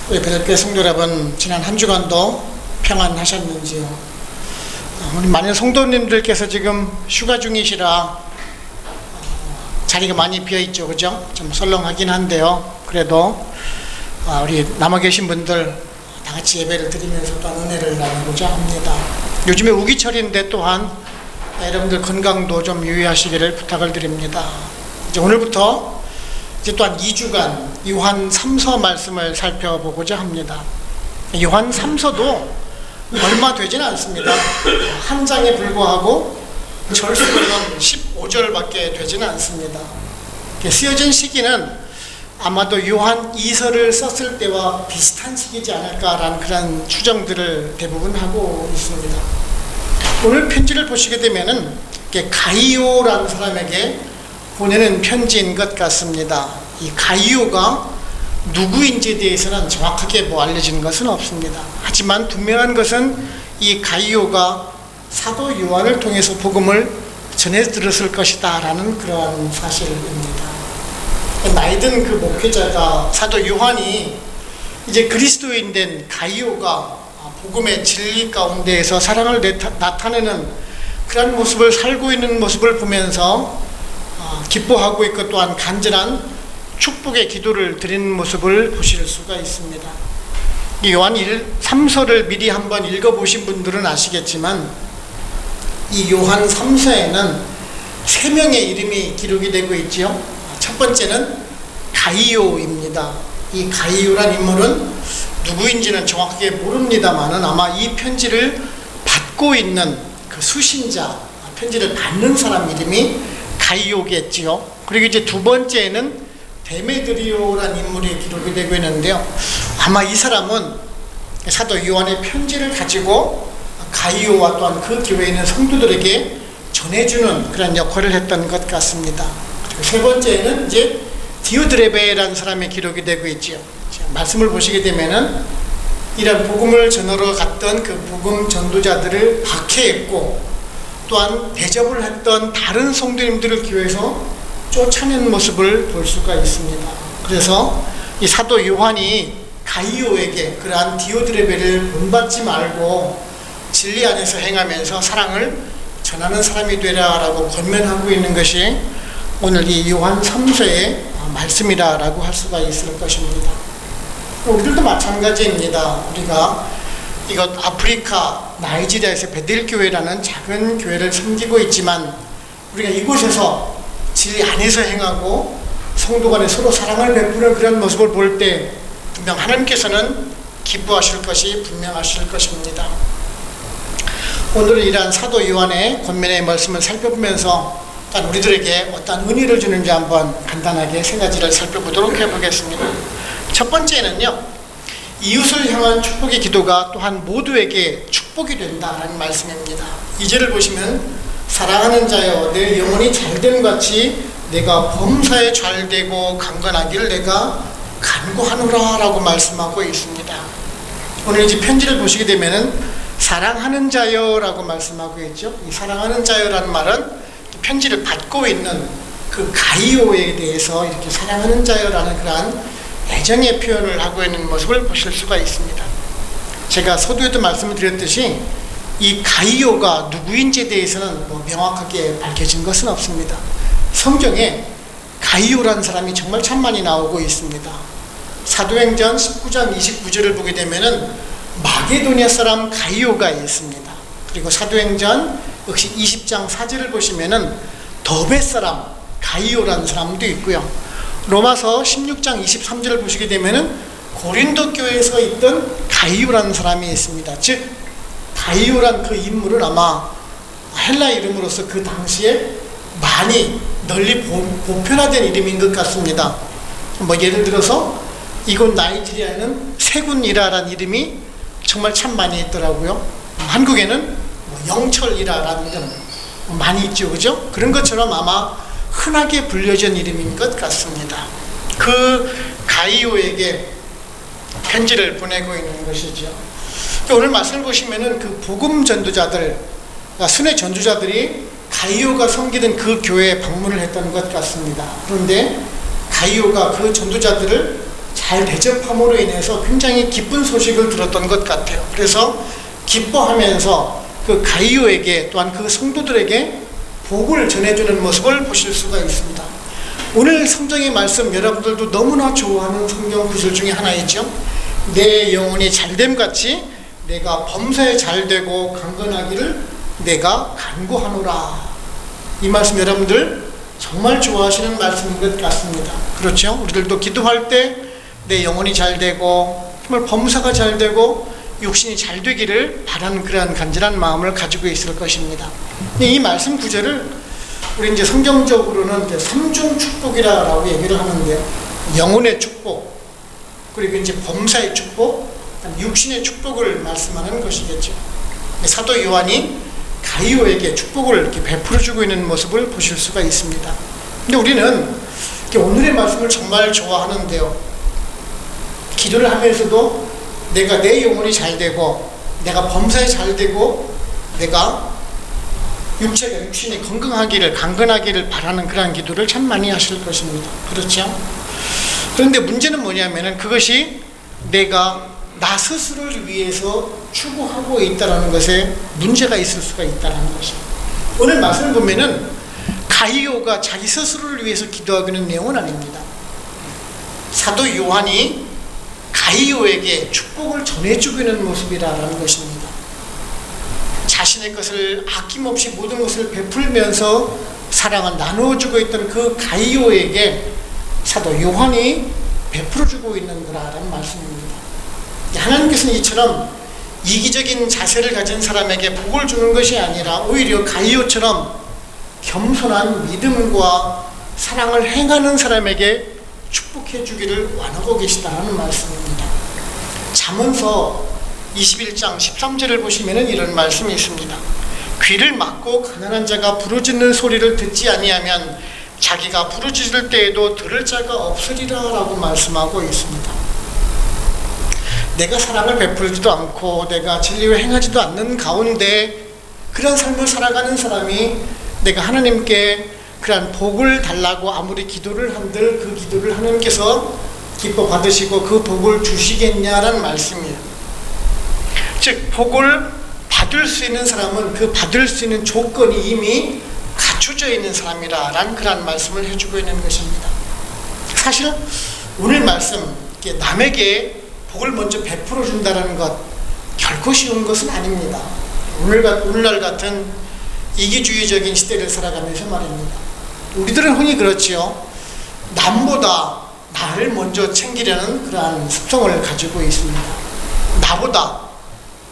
우리 베들교회 성도 여러분, 지난 한 주간도 평안하셨는지요? 우리 많은 성도님들께서 지금 휴가 중이시라 자리가 많이 비어있죠, 그죠? 좀 설렁하긴 한데요. 그래도 우리 남아 계신 분들 다 같이 예배를 드리면서 또한 은혜를 나누고자 합니다. 요즘에 우기철인데 또한 여러분들 건강도 좀 유의하시기를 부탁을 드립니다. 이제 오늘부터 이제 또한 2주간 요한 3서 말씀을 살펴보고자 합니다. 요한 3서도 얼마 되지는 않습니다. 한 장에 불과하고 절수로는 15절밖에 되지는 않습니다. 쓰여진 시기는 아마도 요한 2서를 썼을 때와 비슷한 시기지 않을까라는 그런 추정들을 대부분 하고 있습니다. 오늘 편지를 보시게 되면은 가이오라는 사람에게 보내는 편지인 것 같습니다. 이 가이오가 누구인지에 대해서는 정확하게 알려진 것은 없습니다. 하지만 분명한 것은 이 가이오가 사도 요한을 통해서 복음을 전해 들었을 것이다 라는 그러한 사실입니다. 나이든 그 목회자가 사도 요한이 이제 그리스도인 된 가이오가 복음의 진리 가운데에서 사랑을 나타내는 그런 모습을 살고 있는 모습을 보면서 기뻐하고 있고 또한 간절한 축복의 기도를 드리는 모습을 보실 수가 있습니다. 이 요한 3서를 미리 한번 읽어보신 분들은 아시겠지만 이 요한 3서에는 3명의 이름이 기록이 되고 있죠. 첫 번째는 가이오입니다. 이 가이오란 인물은 누구인지는 정확하게 모릅니다만은 아마 이 편지를 받고 있는 그 수신자, 편지를 받는 사람 이름이 가이오겠지요. 그리고 이제 두 번째는 데메드리오라는 인물이 기록이 되고 있는데요. 아마 이 사람은 사도 요한의 편지를 가지고 가이오와 또한 그 교회에 있는 성도들에게 전해주는 그런 역할을 했던 것 같습니다. 그리고 세 번째는 이제 디오드레베라는 사람의 기록이 되고 있죠. 말씀을 보시게 되면은 이런 복음을 전하러 갔던 그 복음 전도자들을 박해했고 또한 대접을 했던 다른 성도님들을 교회에서 쫓아낸 모습을 볼 수가 있습니다. 그래서 이 사도 요한이 가이오에게 그러한 디오드레베를 본받지 말고 진리 안에서 행하면서 사랑을 전하는 사람이 되라라고 권면하고 있는 것이 오늘 이 요한 3서의 말씀이라고 할 수가 있을 것입니다. 우리들도 마찬가지입니다. 우리가 이것 아프리카 나이지리아에서 베델교회라는 작은 교회를 섬기고 있지만 우리가 이곳에서 진리 안에서 행하고 성도 간에 서로 사랑을 베푸는 그런 모습을 볼 때 분명 하나님께서는 기뻐하실 것이 분명하실 것입니다. 오늘은 이러한 사도 요한의 권면의 말씀을 살펴보면서 우리들에게 어떤 은혜를 주는지 한번 간단하게 세 가지를 살펴보도록 해보겠습니다. 첫 번째는요, 이웃을 향한 축복의 기도가 또한 모두에게 축복이 된다는 말씀입니다. 2절을 보시면 사랑하는 자여 내 영혼이 잘됨 같이 내가 범사에 잘되고 강건하기를 내가 간구하노라 라고 말씀하고 있습니다. 오늘 이제 편지를 보시게 되면은 사랑하는 자여 라고 말씀하고 있죠. 이 사랑하는 자여라는 말은 편지를 받고 있는 그 가이오에 대해서 이렇게 사랑하는 자여라는 그러한 애정의 표현을 하고 있는 모습을 보실 수가 있습니다. 제가 서두에도 말씀을 드렸듯이 이 가이오가 누구인지에 대해서는 명확하게 밝혀진 것은 없습니다. 성경에 가이오라는 사람이 정말 참 많이 나오고 있습니다. 사도행전 19장 29절을 보게 되면은 마게도니아 사람 가이오가 있습니다. 그리고 사도행전 역시 20장 4절을 보시면은 더베 사람 가이오라는 사람도 있고요. 로마서 16장 23절을 보시게 되면은 고린도 교회에서 있던 가이오라는 사람이 있습니다. 즉 가이오란 그 인물은 아마 헬라 이름으로서 그 당시에 많이 널리 보편화된 이름인 것 같습니다. 예를 들어서 이곳 나이지리아에는 세군이라라는 이름이 정말 참 많이 있더라고요. 한국에는 영철이라라는 이름 많이 있죠, 그죠? 그런 것처럼 아마 흔하게 불려진 이름인 것 같습니다. 그 가이오에게 편지를 보내고 있는 것이죠. 오늘 말씀을 보시면은 그 복음 전도자들, 순회 전도자들이 가이오가 섬기던 그 교회에 방문을 했던 것 같습니다. 그런데 가이오가 그 전도자들을 잘 대접함으로 인해서 굉장히 기쁜 소식을 들었던 것 같아요. 그래서 기뻐하면서 그 가이오에게 또한 그 성도들에게 복을 전해주는 모습을 보실 수가 있습니다. 오늘 성경의 말씀 여러분들도 너무나 좋아하는 성경 구절 중에 하나이죠. 내 영혼이 잘됨같이 내가 범사에 잘되고 강건하기를 내가 간구하노라. 이 말씀 여러분들 정말 좋아하시는 말씀인 것 같습니다. 그렇죠? 우리들도 기도할 때 내 영혼이 잘되고 정말 범사가 잘되고 육신이 잘되기를 바라는 그러한 간절한 마음을 가지고 있을 것입니다. 이 말씀 구절을 우리 이제 성경적으로는 이제 삼중 축복이라고 얘기를 하는데요. 영혼의 축복, 그리고 이제 범사의 축복, 육신의 축복을 말씀하는 것이겠죠. 사도 요한이 가이오에게 축복을 이렇게 베풀어주고 있는 모습을 보실 수가 있습니다. 근데 우리는 오늘의 말씀을 정말 좋아하는데요. 기도를 하면서도 내가 내 영혼이 잘되고 내가 범사에 잘되고 내가 육신이 건강하기를 강건하기를 바라는 그러한 기도를 참 많이 하실 것입니다. 그렇죠? 그런데 문제는 뭐냐면은 그것이 내가 나 스스로를 위해서 추구하고 있다는 것에 문제가 있을 수가 있다는 것입니다. 오늘 말씀을 보면은 가이오가 자기 스스로를 위해서 기도하고 있는 내용은 아닙니다. 사도 요한이 가이오에게 축복을 전해주고 있는 모습이라는 것입니다. 자신의 것을 아낌없이 모든 것을 베풀면서 사랑을 나누어주고 있던 그 가이오에게 사도 요한이 베풀어주고 있는 거라는 말씀입니다. 하나님께서는 이처럼 이기적인 자세를 가진 사람에게 복을 주는 것이 아니라 오히려 가이오처럼 겸손한 믿음과 사랑을 행하는 사람에게 축복해 주기를 원하고 계시다는 말씀입니다. 잠언서 21장 13절을 보시면 이런 말씀이 있습니다. 귀를 막고 가난한 자가 부르짖는 소리를 듣지 아니하면 자기가 부르짖을 때에도 들을 자가 없으리라 라고 말씀하고 있습니다. 내가 사랑을 베풀지도 않고 내가 진리를 행하지도 않는 가운데 그런 삶을 살아가는 사람이 내가 하나님께 그러한 복을 달라고 아무리 기도를 한들 그 기도를 하나님께서 기뻐 받으시고 그 복을 주시겠냐라는 말씀이에요. 즉 복을 받을 수 있는 사람은 그 받을 수 있는 조건이 이미 갖춰져 있는 사람이라는 그런 말씀을 해주고 있는 것입니다. 사실 오늘 말씀 남에게 복을 먼저 베풀어 준다는 것 결코 쉬운 것은 아닙니다. 오늘날 같은 이기주의적인 시대를 살아가면서 말입니다. 우리들은 흔히 그렇지요. 남보다 나를 먼저 챙기려는 그러한 습성을 가지고 있습니다. 나보다,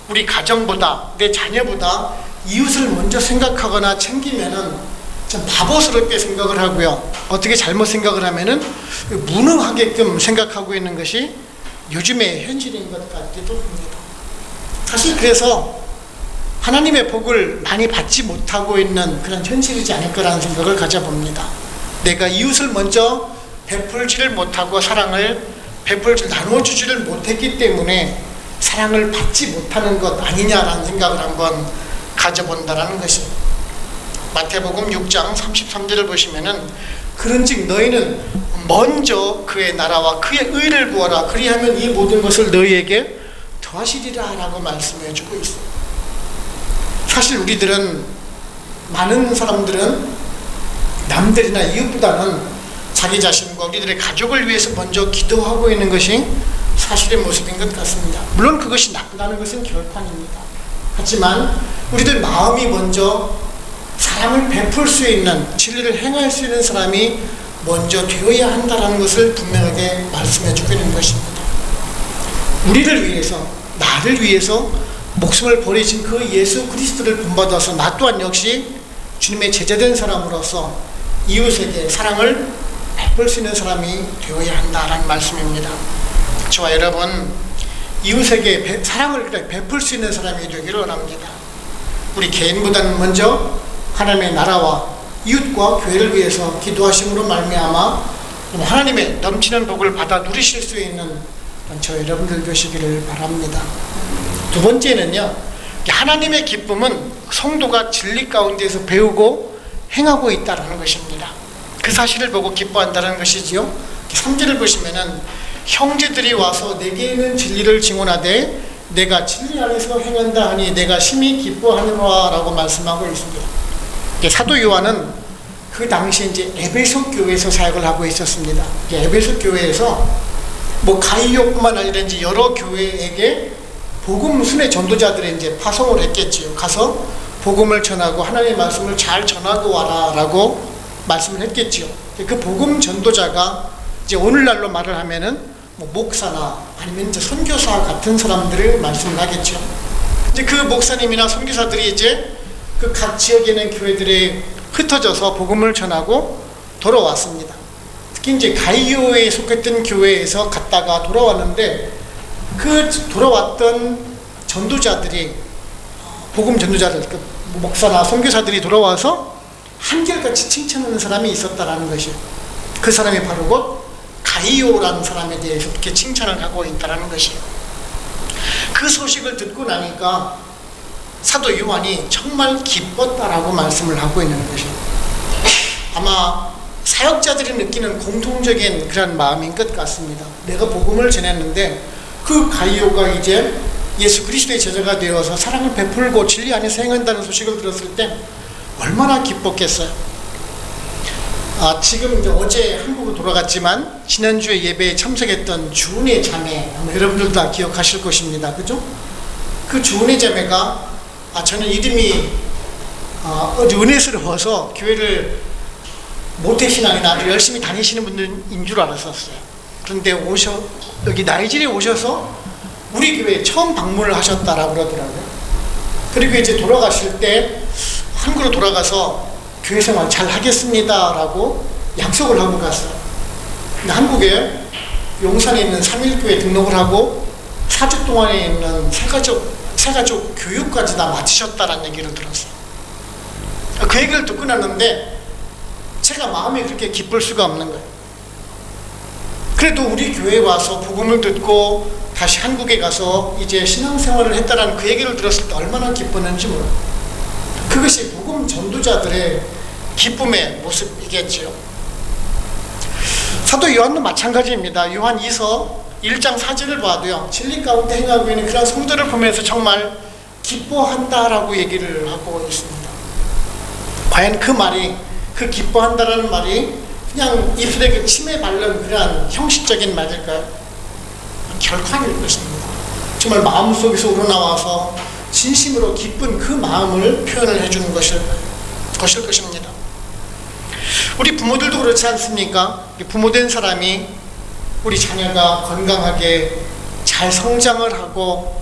우리 가정보다, 내 자녀보다 이웃을 먼저 생각하거나 챙기면은 좀 바보스럽게 생각을 하고요. 어떻게 잘못 생각을 하면은 무능하게끔 생각하고 있는 것이 요즘의 현실인 것 같기도 합니다. 사실 그래서 하나님의 복을 많이 받지 못하고 있는 그런 현실이지 않을까라는 생각을 가져봅니다. 내가 이웃을 먼저 베풀지를 못하고 사랑을 나누어주지를 못했기 때문에 사랑을 받지 못하는 것 아니냐라는 생각을 한번 가져본다는 것입니다. 마태복음 6장 33절을 보시면은 그런즉 너희는 먼저 그의 나라와 그의 의를 구하라 그리하면 이 모든 것을 너희에게 더하시리라 라고 말씀해 주고 있습니다. 사실 많은 사람들은 남들이나 이웃보다는 자기 자신과 우리들의 가족을 위해서 먼저 기도하고 있는 것이 사실의 모습인 것 같습니다. 물론 그것이 나쁘다는 것은 결코 아닙니다. 하지만 우리들 마음이 먼저 사랑을 베풀 수 있는 진리를 행할 수 있는 사람이 먼저 되어야 한다는 것을 분명하게 말씀해 주고 있는 것입니다. 우리를 위해서, 나를 위해서 목숨을 버리신 그 예수 그리스도를 본받아서 나 또한 역시 주님의 제자된 사람으로서 이웃에게 사랑을 베풀 수 있는 사람이 되어야 한다는 말씀입니다. 저와 여러분, 이웃에게 사랑을 베풀 수 있는 사람이 되기를 원합니다. 우리 개인보다는 먼저 하나님의 나라와 이웃과 교회를 위해서 기도하심으로 말미암아 하나님의 넘치는 복을 받아 누리실 수 있는 저 여러분들 되시기를 바랍니다. 두 번째는요, 하나님의 기쁨은 성도가 진리 가운데에서 배우고 행하고 있다는 것입니다. 그 사실을 보고 기뻐한다는 것이지요. 3절을 보시면은 형제들이 와서 내게는 진리를 증언하되 내가 진리 안에서 행한다 하니 내가 심히 기뻐하노라 라고 말씀하고 있습니다. 사도 요한은 그 당시에 이제 에베소 교회에서 사역을 하고 있었습니다. 에베소 교회에서 뭐 가이오뿐만 아니라 이제 여러 교회에게 복음 순회 전도자들이 이제 파송을 했겠지요. 가서 복음을 전하고 하나님의 말씀을 잘 전하고 와라라고 말씀을 했겠지요. 그 복음 전도자가 이제 오늘날로 말을 하면은 뭐 목사나 아니면 이제 선교사 같은 사람들을 말씀을 하겠죠. 이제 그 목사님이나 선교사들이 이제 그 각 지역에 있는 교회들에 흩어져서 복음을 전하고 돌아왔습니다. 특히 이제 가이오에 속했던 교회에서 갔다가 돌아왔는데 그 돌아왔던 전도자들이 복음 전도자들, 그 목사나 선교사들이 돌아와서 한결같이 칭찬하는 사람이 있었다라는 것이에요. 그 사람이 바로 곧 가이오라는 사람에 대해서 그렇게 칭찬을 하고 있다라는 것이에요. 그 소식을 듣고 나니까 사도 요한이 정말 기뻤다라고 말씀을 하고 있는 것이에요. 아마 사역자들이 느끼는 공통적인 그런 마음인 것 같습니다. 내가 복음을 전했는데 그 가이오가 이제 예수 그리스도의 제자가 되어서 사랑을 베풀고 진리 안에서 행한다는 소식을 들었을 때 얼마나 기뻤겠어요. 지금 이제 어제 한국으로 돌아갔지만 지난주에 예배에 참석했던 주은혜 자매, 아마 여러분들도 다 기억하실 것입니다. 그죠? 그 주은혜 자매가 저는 이름이 은혜스러워서 교회를 모태신앙이나 아주 열심히 다니시는 분들인 줄 알았었어요. 그런데 여기 나이지리에 오셔서 우리 교회에 처음 방문을 하셨다라고 그러더라고요. 그리고 이제 돌아가실 때 한국으로 돌아가서 교회 생활 잘 하겠습니다라고 약속을 하고 갔어요. 근데 한국에 용산에 있는 3.1교회 등록을 하고 4주 동안에 있는 새가족 교육까지 다 마치셨다라는 얘기를 들었어요. 그 얘기를 듣고 났는데 제가 마음이 그렇게 기쁠 수가 없는 거예요. 그래도 우리 교회에 와서 복음을 듣고 다시 한국에 가서 이제 신앙생활을 했다라는 그 얘기를 들었을 때 얼마나 기뻤는지 몰라요. 그것이 복음 전도자들의 기쁨의 모습이겠지요. 사도 요한도 마찬가지입니다. 요한 2서 1장 4절을 봐도요, 진리 가운데 행하고 있는 그런 성도를 보면서 정말 기뻐한다라고 얘기를 하고 있습니다. 과연 그 말이, 그 기뻐한다라는 말이 그냥 입술에 그 침에 바른 그런 형식적인 말일까요? 결코 아닐 것입니다. 정말 마음속에서 우러나와서 진심으로 기쁜 그 마음을 표현을 해주는 것일 것입니다. 우리 부모들도 그렇지 않습니까? 부모된 사람이 우리 자녀가 건강하게 잘 성장을 하고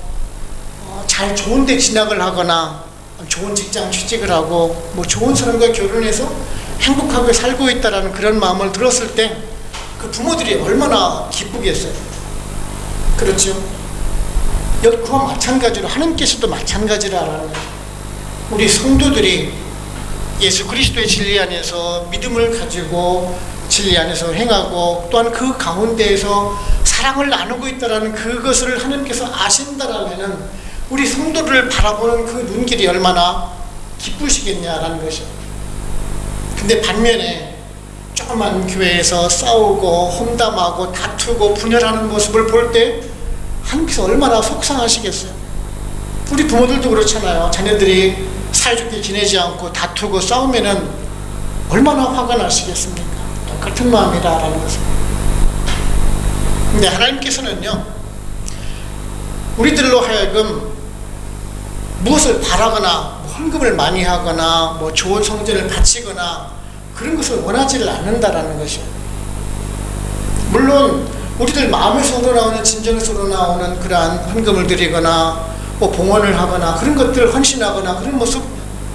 잘 좋은 데 진학을 하거나 좋은 직장 취직을 하고 뭐 좋은 사람과 결혼해서 행복하게 살고 있다라는 그런 마음을 들었을 때 그 부모들이 얼마나 기쁘겠어요. 그렇죠? 그와 마찬가지로 하나님께서도 마찬가지라는 거예요. 우리 성도들이 예수 그리스도의 진리 안에서 믿음을 가지고 진리 안에서 행하고 또한 그 가운데에서 사랑을 나누고 있다는 그것을 하나님께서 아신다라면은 우리 성도를 바라보는 그 눈길이 얼마나 기쁘시겠냐라는 것이죠. 근데 반면에 조그만 교회에서 싸우고 험담하고 다투고 분열하는 모습을 볼 때 하나님께서 얼마나 속상하시겠어요. 우리 부모들도 그렇잖아요. 자녀들이 사이좋게 지내지 않고 다투고 싸우면은 얼마나 화가 나시겠습니까? 똑같은 마음이라는 것을. 근데 하나님께서는요, 우리들로 하여금 무엇을 바라거나 헌금을 많이 하거나 뭐 좋은 성전을 바치거나 그런 것을 원하지를 않는다라는 것이에요. 물론 우리들 마음에서 우러나오는, 진정에서 우러나오는 그러한 헌금을 드리거나 뭐 봉헌을 하거나 그런 것들을 헌신하거나 그런 모습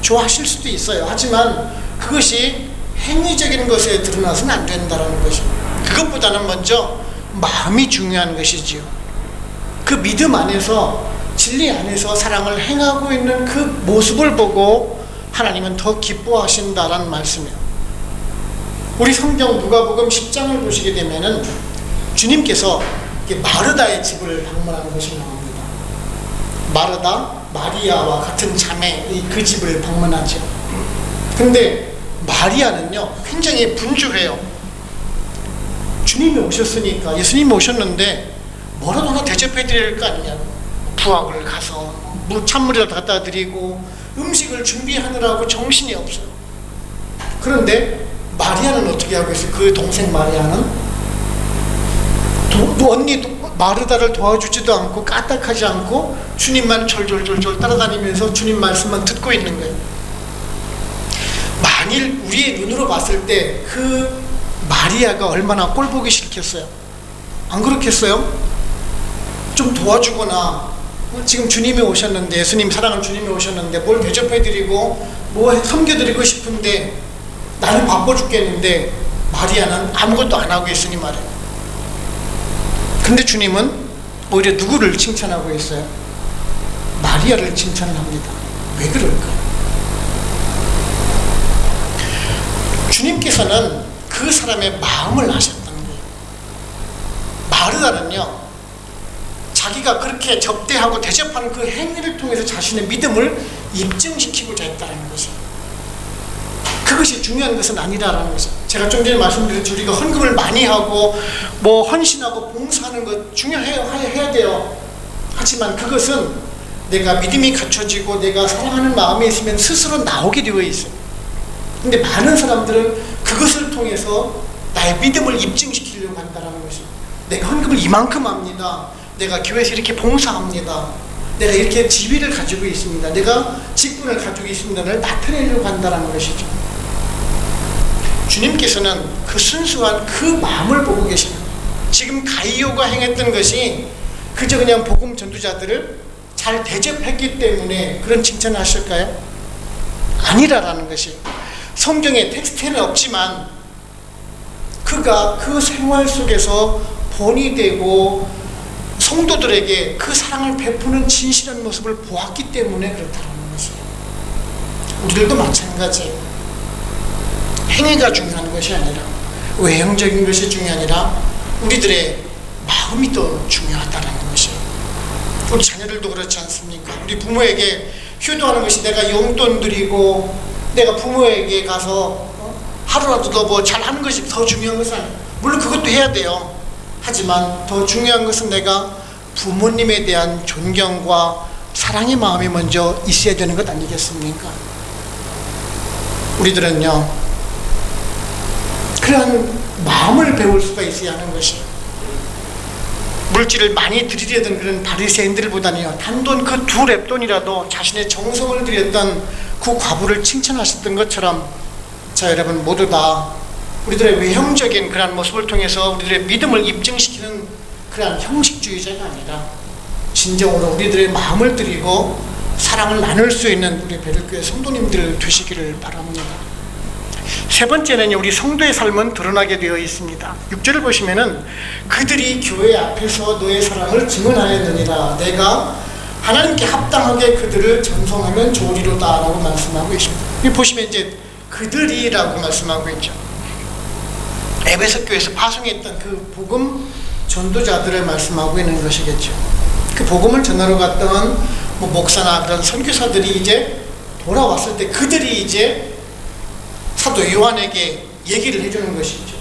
좋아하실 수도 있어요. 하지만 그것이 행위적인 것에 드러나서는 안 된다는 것이죠. 그것보다는 먼저 마음이 중요한 것이지요. 그 믿음 안에서, 진리 안에서 사랑을 행하고 있는 그 모습을 보고 하나님은 더 기뻐하신다라는 말씀이에요. 우리 성경 누가복음 10장을 보시게 되면은 주님께서 마르다의 집을 방문하는 것이 나옵니다. 마르다, 마리아와 같은 자매, 그 집을 방문하죠. 그런데 마리아는요, 굉장히 분주해요. 주님이 오셨으니까, 예수님이 오셨는데 뭐라도 하나 대접해 드릴 거 아니냐고. 부엌을 가서 찬물이라도 갖다 드리고 음식을 준비하느라고 정신이 없어요. 그런데 마리아는 어떻게 하고 있어요? 그 동생 마리아는 언니 마르다를 도와주지도 않고 까딱하지 않고 주님만 졸졸졸졸 따라다니면서 주님 말씀만 듣고 있는 거예요. 만일 우리의 눈으로 봤을 때 그 마리아가 얼마나 꼴보기 싫겠어요? 안 그렇겠어요? 좀 도와주거나, 지금 주님이 오셨는데, 예수님 사랑하는 주님이 오셨는데 뭘 대접해드리고 뭐 섬겨드리고 싶은데 나는 바빠 죽겠는데 마리아는 아무것도 안 하고 있으니 말이에요. 근데 주님은 오히려 누구를 칭찬하고 있어요? 마리아를 칭찬을 합니다. 왜 그럴까요? 주님께서는 그 사람의 마음을 아셨던 거예요. 마르다는요, 자기가 그렇게 접대하고 대접하는 그 행위를 통해서 자신의 믿음을 입증시키고자 했다는 것이에요. 그것이 중요한 것은 아니라는 것이에요. 제가 좀 전에 말씀드렸죠. 우리가 헌금을 많이 하고 뭐 헌신하고 봉사하는 것 중요해요. 해야 돼요. 하지만 그것은 내가 믿음이 갖춰지고 내가 사랑하는 마음이 있으면 스스로 나오게 되어 있어요. 근데 많은 사람들은 그것을 통해서 나의 믿음을 입증시키려고 한다는 것이에요. 내가 헌금을 이만큼 합니다. 내가 교회에서 이렇게 봉사합니다. 내가 이렇게 지위를 가지고 있습니다. 내가 직분을 가지고 있습니다를 나타내려고 한다는 것이죠. 주님께서는 그 순수한 그 마음을 보고 계십니다. 지금 가이오가 행했던 것이 그저 그냥 복음 전도자들을 잘 대접했기 때문에 그런 칭찬을 하실까요? 아니라라는 것이, 성경에 텍스트에는 없지만 그가 그 생활 속에서 본이 되고 성도들에게 그 사랑을 베푸는 진실한 모습을 보았기 때문에 그렇다는 것이에요. 우리들도 마찬가지예요. 행위가 중요한 것이 아니라, 외형적인 것이 중요한 아니라 우리들의 마음이 더 중요하다는 것이에요. 우리 자녀들도 그렇지 않습니까? 우리 부모에게 효도하는 것이 내가 용돈 드리고 내가 부모에게 가서 하루라도 더 뭐 잘하는 것이 더 중요한 것은 아니에요. 물론 그것도 해야 돼요. 하지만 더 중요한 것은 내가 부모님에 대한 존경과 사랑의 마음이 먼저 있어야 되는 것 아니겠습니까? 우리들은요, 그런 마음을 배울 수가 있어야 하는 것이에요. 물질을 많이 들이려던 그런 바리새인들보다는요, 단돈 그 2렙돈이라도 자신의 정성을 들였던 그 과부를 칭찬하셨던 것처럼, 자 여러분, 모두 다 우리들의 외형적인 그러한 모습을 통해서 우리들의 믿음을 입증시키는 그러한 형식주의자가 아니라 진정으로 우리들의 마음을 드리고 사랑을 나눌 수 있는 우리 베들교회 성도님들 되시기를 바랍니다. 세 번째는 우리 성도의 삶은 드러나게 되어 있습니다. 6절을 보시면은 그들이 교회 앞에서 너의 사랑을 증언하였느니라. 내가 하나님께 합당하게 그들을 전송하면 좋으리로다 라고 말씀하고 있습니다. 여기 보시면 이제 그들이라고 말씀하고 있죠. 에베소 교회에서 파송했던 그 복음 전도자들을 말씀하고 있는 것이겠죠. 그 복음을 전하러 갔던 뭐 목사나 그런 선교사들이 이제 돌아왔을 때 그들이 이제 사도 요한에게 얘기를 해주는 것이죠.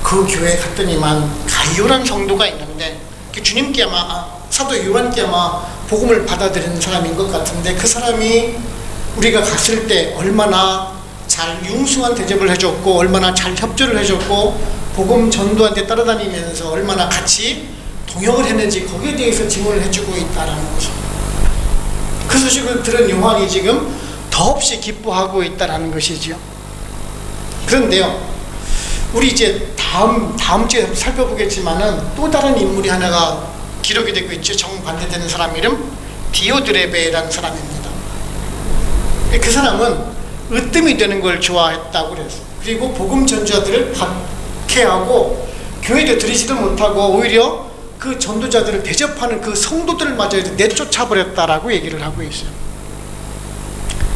그 교회에 갔더니만 가이오란 성도가 있는데 주님께 아마 사도 요한께 아마 복음을 받아들이는 사람인 것 같은데, 그 사람이 우리가 갔을 때 얼마나 잘 융숭한 대접을 해줬고 얼마나 잘 협조를 해줬고 복음 전도한테 따라다니면서 얼마나 같이 동역을 했는지 거기에 대해서 증언을 해주고 있다는 것입니다. 그 소식을 들은 요한이 지금 더없이 기뻐하고 있다는 것이죠. 그런데요, 우리 이제 다음 주에 살펴보겠지만은 또 다른 인물이 하나가 기록이 되고 있죠. 정반대되는 사람 이름 디오드레베라는 사람입니다. 그 사람은 으뜸이 되는 걸 좋아했다고 그랬어요. 그리고 복음 전도자들을 박해하고 교회도 들이지도 못하고 오히려 그 전도자들을 대접하는 그 성도들마저 내쫓아버렸다라고 얘기를 하고 있어요.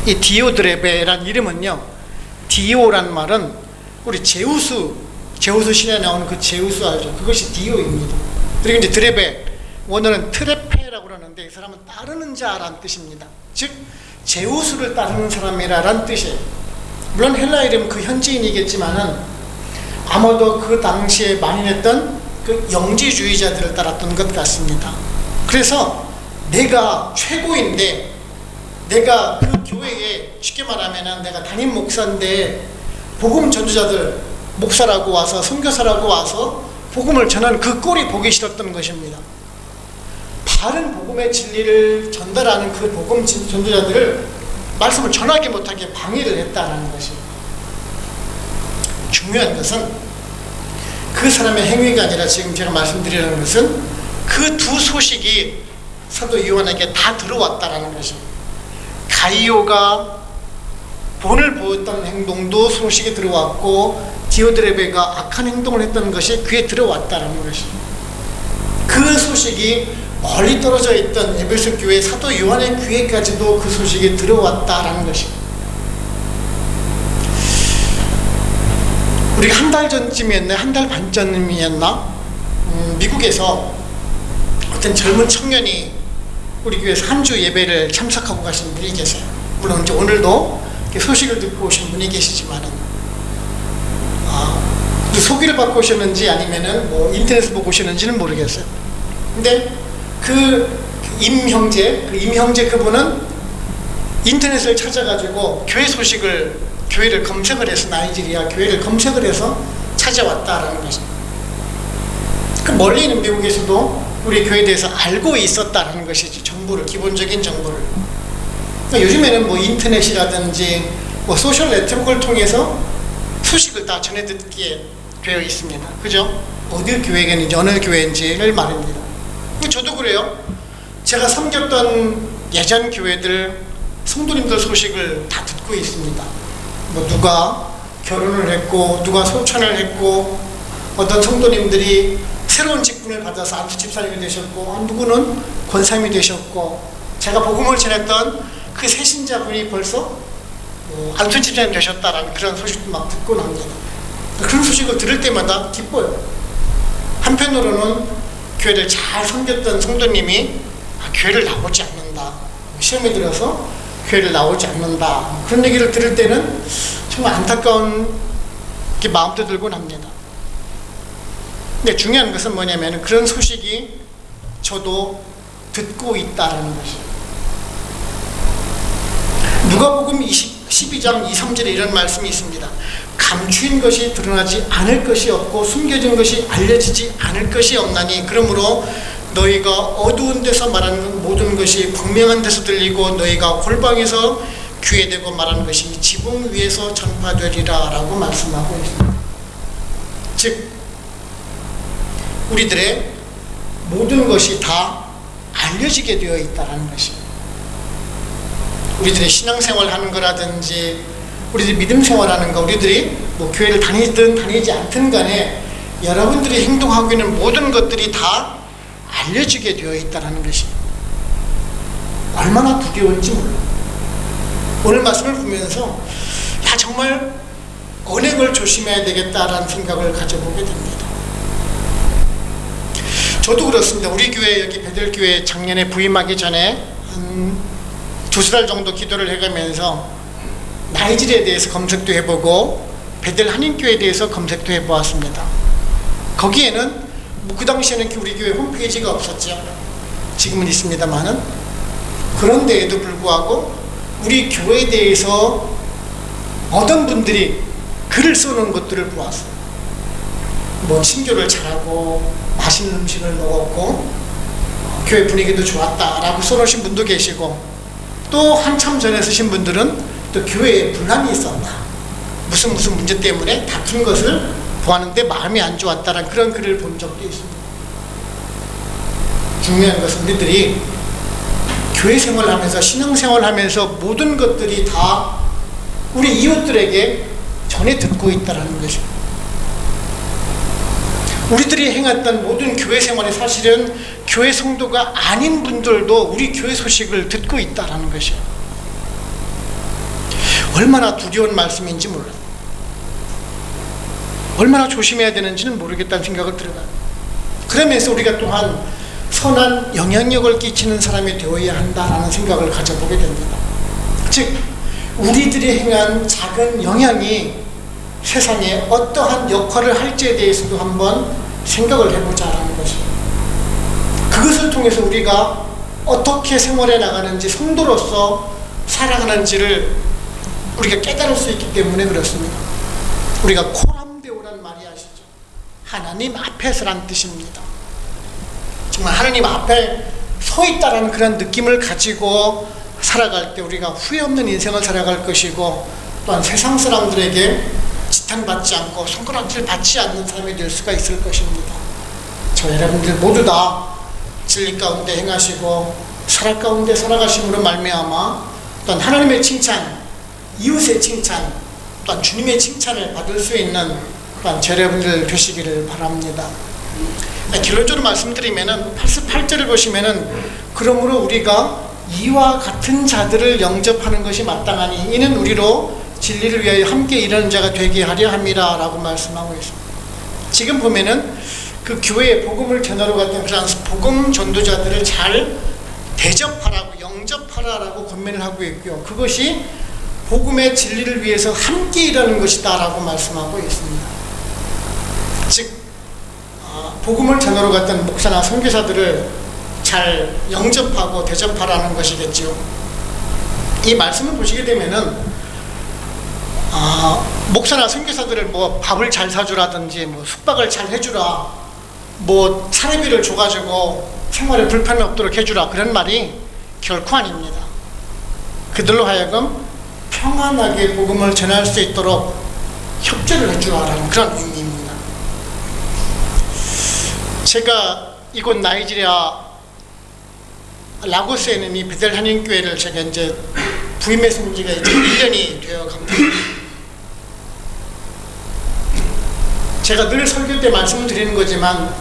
이 디오드레베란 이름은요, 디오란 말은 우리 제우스 신에 나오는 그 제우스 알죠? 그것이 디오입니다. 그리고 이제 드레베, 원어는 트레페라고 그러는데 이 사람은 따르는 자란 뜻입니다. 즉 제우스를 따르는 사람이라는 뜻이에요. 물론 헬라 이름 그 현지인이겠지만은 아마도 그 당시에 만연했던 그 영지주의자들을 따랐던 것 같습니다. 그래서 내가 최고인데, 내가 그 교회에 쉽게 말하면 내가 담임 목사인데 복음 전도자들, 목사라고 와서 선교사라고 와서 복음을 전하는 그 꼴이 보기 싫었던 것입니다. 바른 복음의 진리를 전달하는 그 복음 전도자들을 말씀을 전하지 못하게 방해를 했다는 것입니다. 중요한 것은 그 사람의 행위가 아니라 지금 제가 말씀드리는 것은 그 두 소식이 사도 요한에게 다 들어왔다는 것입니다. 가이오가 본을 보였던 행동도 소식이 들어왔고, 디오드레베가 악한 행동을 했던 것이 귀에 들어왔다는 것입니다. 그 소식이 멀리 떨어져 있던 에베소 교회 사도 요한의 귀에까지도 그 소식이 들어왔다는 것입니다. 우리가 한 달 전쯤이었나, 한 달 반 전쯤이었나, 미국에서 어떤 젊은 청년이 우리 교회에서 한 주 예배를 참석하고 가신 분이 계세요. 물론 이제 오늘도 소식을 듣고 오신 분이 계시지만은, 소개를 받고 오셨는지 아니면은 뭐 인터넷을 보고 오셨는지는 모르겠어요. 근데 그 임형제 그분은 인터넷을 찾아가지고 교회 소식을, 교회를 검색을 해서, 나이지리아 교회를 검색을 해서 찾아왔다라는 것입니다. 그 멀리 있는 미국에서도 우리 교회에 대해서 알고 있었다라는 것이지, 정보를, 기본적인 정보를. 그러니까 요즘에는 뭐 인터넷이라든지 뭐 소셜 네트워크를 통해서 소식을 다 전해 듣게 되어 있습니다. 그죠? 어디 교회인지 어느 교회인지를 말입니다. 저도 그래요. 제가 섬겼던 예전 교회들 성도님들 소식을 다 듣고 있습니다. 뭐 누가 결혼을 했고, 누가 소천을 했고, 어떤 성도님들이 새로운 직분을 받아서 안수 집사님이 되셨고, 누구는 권사님이 되셨고, 제가 복음을 전했던 그 새신자분이 벌써 안수 집사님 되셨다라는 그런 소식도 막 듣고 납니다. 그런 소식을 들을 때마다 기뻐요. 한편으로는 교회를 잘 섬겼던 성도님이 교회를 나오지 않는다, 시험에 들어서 교회를 나오지 않는다, 그런 얘기를 들을 때는 정말 안타까운 마음도 들곤 합니다. 근데 중요한 것은 뭐냐면 그런 소식이 저도 듣고 있다는 것이에요. 누가복음 12장 2, 3절에 이런 말씀이 있습니다. 감추인 것이 드러나지 않을 것이 없고 숨겨진 것이 알려지지 않을 것이 없나니, 그러므로 너희가 어두운 데서 말하는 모든 것이 분명한 데서 들리고 너희가 골방에서 귀에 대고 말하는 것이 지붕 위에서 전파되리라 라고 말씀하고 있습니다. 즉 우리들의 모든 것이 다 알려지게 되어 있다는 것입니다. 우리들의 신앙생활 하는 거라든지, 우리들이 믿음생활 하는 거, 우리들이 뭐 교회를 다니든 다니지 않든 간에 여러분들이 행동하고 있는 모든 것들이 다 알려지게 되어 있다는 것입니다. 얼마나 두려운지 몰라요. 오늘 말씀을 보면서 정말 언행을 조심해야 되겠다라는 생각을 가져보게 됩니다. 저도 그렇습니다. 우리 교회, 여기 베들교회 작년에 부임하기 전에 한 두세 달 정도 기도를 해가면서 나이지리아에 대해서 검색도 해보고 베들 한인교회에 대해서 검색도 해보았습니다. 거기에는 그 당시에는 우리 교회 홈페이지가 없었죠. 지금은 있습니다만은. 그런데에도 불구하고 우리 교회에 대해서 어떤 분들이 글을 써놓은 것들을 보았어요. 뭐 친교를 잘하고 맛있는 음식을 먹었고 교회 분위기도 좋았다라고 써놓으신 분도 계시고, 또 한참 전에 쓰신 분들은 또 교회에 분란이 있었다, 무슨 문제 때문에 다툰 것을 보았는데 마음이 안 좋았다라는 그런 글을 본 적도 있습니다. 중요한 것은 우리들이 교회 생활하면서, 신앙생활하면서 모든 것들이 다 우리 이웃들에게 전해 듣고 있다는 것입니다. 우리들이 행했던 모든 교회 생활이 사실은 교회 성도가 아닌 분들도 우리 교회 소식을 듣고 있다는 것이에요. 얼마나 두려운 말씀인지 몰라요. 얼마나 조심해야 되는지는 모르겠다는 생각을 들어요. 그러면서 우리가 또한 선한 영향력을 끼치는 사람이 되어야 한다라는 생각을 가져보게 됩니다. 즉 우리들이 행한 작은 영향이 세상에 어떠한 역할을 할지에 대해서도 한번 생각을 해보자라는 것입니다. 그것을 통해서 우리가 어떻게 생활해 나가는지, 성도로서 살아가는지를 우리가 깨달을 수 있기 때문에 그렇습니다. 우리가 코람데오란 말이 아시죠? 하나님 앞에서란 뜻입니다. 정말 하나님 앞에 서 있다라는 그런 느낌을 가지고 살아갈 때 우리가 후회 없는 인생을 살아갈 것이고, 또한 세상 사람들에게 지탄받지 않고 손가락질 받지 않는 삶이 될 수가 있을 것입니다. 저 여러분들 모두 다 진리 가운데 행하시고 살아 가운데 살아가심으로 말미암아 또한 하나님의 칭찬, 이웃의 칭찬, 또한 주님의 칭찬을 받을 수 있는 또한 저 여러분들 되시기를 바랍니다. 결론적으로 말씀드리면은 88절을 보시면은, 그러므로 우리가 이와 같은 자들을 영접하는 것이 마땅하니 이는 우리로 진리를 위하여 함께 일하는 자가 되게 하려 함이라 라고 말씀하고 있습니다. 지금 보면은 그 교회에 복음을 전하러 갔던 그런 복음 전도자들을 잘 대접하라고, 영접하라라고 권면을 하고 있고요. 그것이 복음의 진리를 위해서 함께 일하는 것이다 라고 말씀하고 있습니다. 즉 복음을 전하러 갔던 목사나 선교사들을 잘 영접하고 대접하라는 것이겠죠. 이 말씀을 보시게 되면은 목사나 선교사들을 뭐 밥을 잘 사주라든지 뭐 숙박을 잘 해주라, 뭐 사례비를 줘가지고 생활에 불편이 없도록 해주라, 그런 말이 결코 아닙니다. 그들로 하여금 평안하게 복음을 전할 수 있도록 협조를 해주라라는 그런 의미입니다. 제가 이곳 나이지리아 라고스에 있는 이 베델 한인교회를 제가 이제 부임했은 지가 이제 1년이 되어 갑니다. 제가 늘 설교 때 말씀을 드리는 거지만,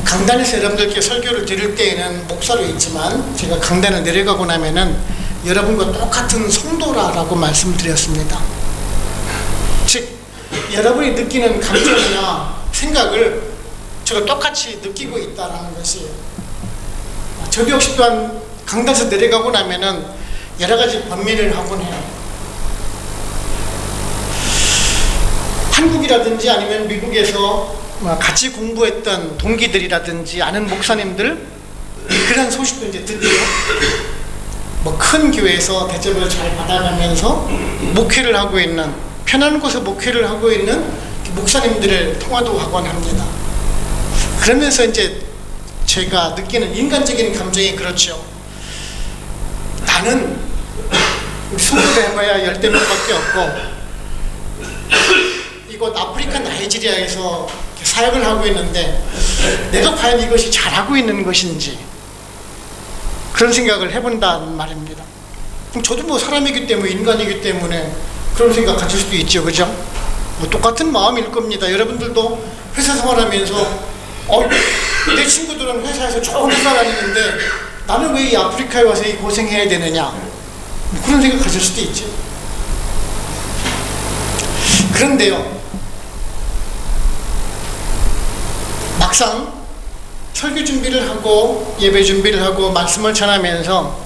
강단에서 여러분들께 설교를 드릴 때에는 목사로 있지만 제가 강단을 내려가고 나면은 여러분과 똑같은 성도라고 말씀드렸습니다. 즉 여러분이 느끼는 감정이나 생각을 저가 똑같이 느끼고 있다는 것이에요. 저도 역시 또한 강단에서 내려가고 나면은 여러 가지 번민을 하곤 해요. 한국이라든지 아니면 미국에서 같이 공부했던 동기들이라든지 아는 목사님들, 그런 소식도 이제 듣고요. 뭐 큰 교회에서 대접을 잘 받아가면서 목회를 하고 있는, 편한 곳에 목회를 하고 있는 목사님들을 통화도 하곤 합니다. 그러면서 이제 제가 느끼는 인간적인 감정이 그렇죠. 나는 수고를 해봐야 10명밖에 없고, 이곳 아프리카 나이지리아에서 사역을 하고 있는데 내가 과연 이것이 잘하고 있는 것인지, 그런 생각을 해본다는 말입니다. 저도 뭐 사람이기 때문에, 인간이기 때문에 그런 생각 가질 수도 있죠, 그죠? 뭐 똑같은 마음일 겁니다. 여러분들도 회사 생활하면서 내 친구들은 회사에서 좋은 회사 다니는데 나는 왜 이 아프리카에 와서 이 고생해야 되느냐, 뭐 그런 생각 가질 수도 있죠. 그런데요, 막상 설교 준비를 하고 예배 준비를 하고 말씀을 전하면서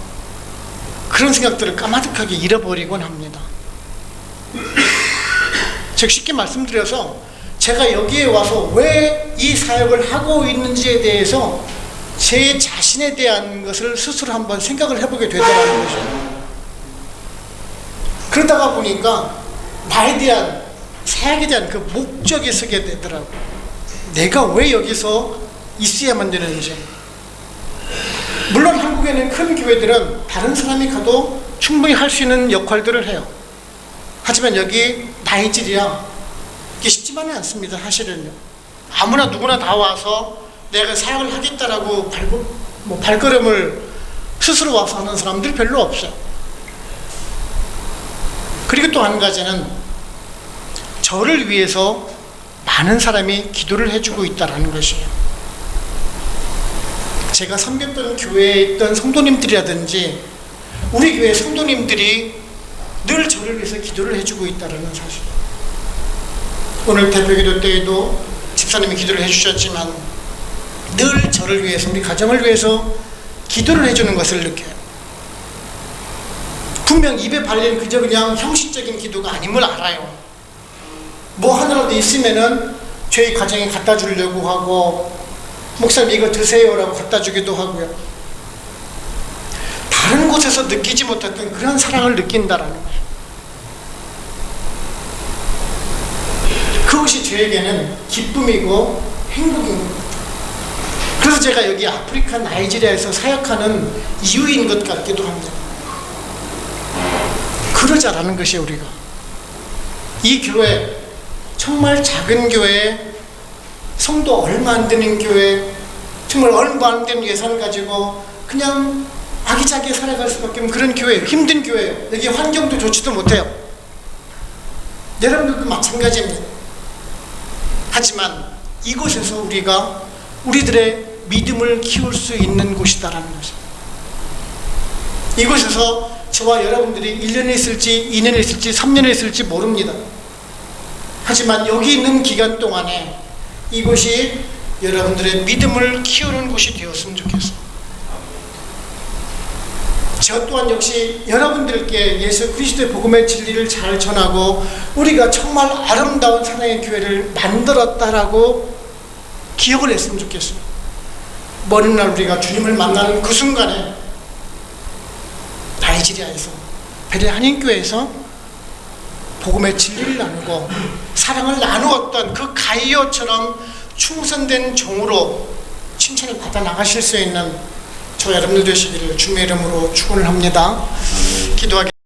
그런 생각들을 까마득하게 잃어버리곤 합니다. 즉 쉽게 말씀드려서 제가 여기에 와서 왜 이 사역을 하고 있는지에 대해서 제 자신에 대한 것을 스스로 한번 생각을 해보게 되더라는 거죠. 그러다가 보니까 나에 대한, 사역에 대한 그 목적이 서게 되더라고요. 내가 왜 여기서 있어야만 되는지. 물론 한국에는 큰 교회들은 다른 사람이 가도 충분히 할 수 있는 역할들을 해요. 하지만 여기 나이지리아, 이게 쉽지만은 않습니다. 사실은요. 아무나 누구나 다 와서 내가 사역을 하겠다라고 발걸음을 스스로 와서 하는 사람들 별로 없어요. 그리고 또 한 가지는 저를 위해서 많은 사람이 기도를 해주고 있다는 것이에요. 제가 섬겼던 교회에 있던 성도님들이라든지 우리 교회 성도님들이 늘 저를 위해서 기도를 해주고 있다는 사실. 오늘 대표기도 때에도 집사님이 기도를 해주셨지만 늘 저를 위해서, 우리 가정을 위해서 기도를 해주는 것을 느껴요. 분명 입에 발린 그저 그냥 형식적인 기도가 아님을 알아요. 뭐 하나라도 있으면은 저희 가정에 갖다 주려고 하고, 목사님 이거 드세요라고 갖다 주기도 하고요. 다른 곳에서 느끼지 못했던 그런 사랑을 느낀다라는 거예요. 그것이 저에게는 기쁨이고 행복인 겁니다. 그래서 제가 여기 아프리카 나이지리아에서 사역하는 이유인 것 같기도 합니다. 그러자라는 것이 우리가. 이 교회, 정말 작은 교회, 성도 얼마 안 되는 교회, 정말 얼마 안 되는 예산 가지고 그냥 아기자기하게 살아갈 수밖에 없는 그런 교회, 힘든 교회예요. 여기 환경도 좋지도 못해요. 여러분들도 마찬가지입니다. 하지만 이곳에서 우리가 우리들의 믿음을 키울 수 있는 곳이다라는 것입니다. 이곳에서 저와 여러분들이 1년에 있을지 2년에 있을지 3년에 있을지 모릅니다. 하지만 여기 있는 기간 동안에 이곳이 여러분들의 믿음을 키우는 곳이 되었으면 좋겠어요. 저 또한 역시 여러분들께 예수 그리스도의 복음의 진리를 잘 전하고 우리가 정말 아름다운 사랑의 교회를 만들었다라고 기억을 했으면 좋겠어요. 먼 날 우리가 주님을 만나는 그 순간에 나이지리아에서 베레 한인교회에서 복음의 진리를 나누고 사랑을 나누었던 그 가이오처럼 충성된 종으로 칭찬을 받아 나가실 수 있는 저 여러분들 되시기를 주님의 이름으로 축원을 합니다. 기도하겠습니다.